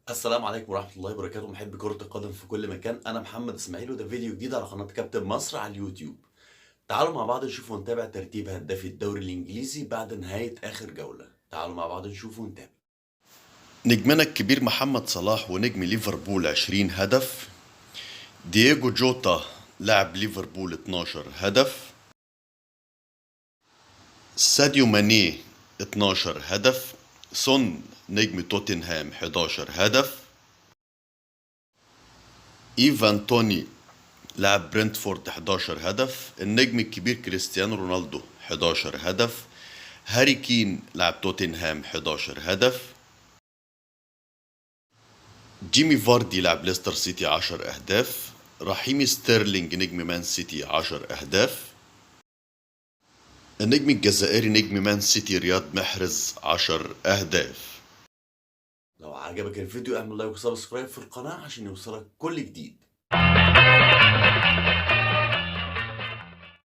السلام عليكم ورحمة الله وبركاته، محبي كرة القدم في كل مكان، أنا محمد إسماعيل وده فيديو جديد على قناة كابتن مصر على اليوتيوب. تعالوا مع بعض نشوف ونتابع ترتيب هدافي الدوري الإنجليزي بعد نهاية آخر جولة. تعالوا مع بعض نشوف ونتابع. نجمنا الكبير محمد صلاح ونجم ليفربول 20 هدف. دييجو جوتا لاعب ليفربول 12 هدف. ساديو ماني 12 هدف. سون نجم توتنهام 11 هدف. إيفان توني لاعب برنتفورد 11 هدف. النجم الكبير كريستيانو رونالدو 11 هدف. هاري كين لاعب توتنهام 11 هدف. جيمي فاردي لاعب ليستر سيتي 10 أهداف. رحيمي ستيرلينج نجم مان سيتي 10 أهداف. النجم الجزائري نجم مان سيتي رياض محرز 10 أهداف. لو عجبك الفيديو اعمل لايك وسبسكرايب في القناة عشان يوصلك كل جديد.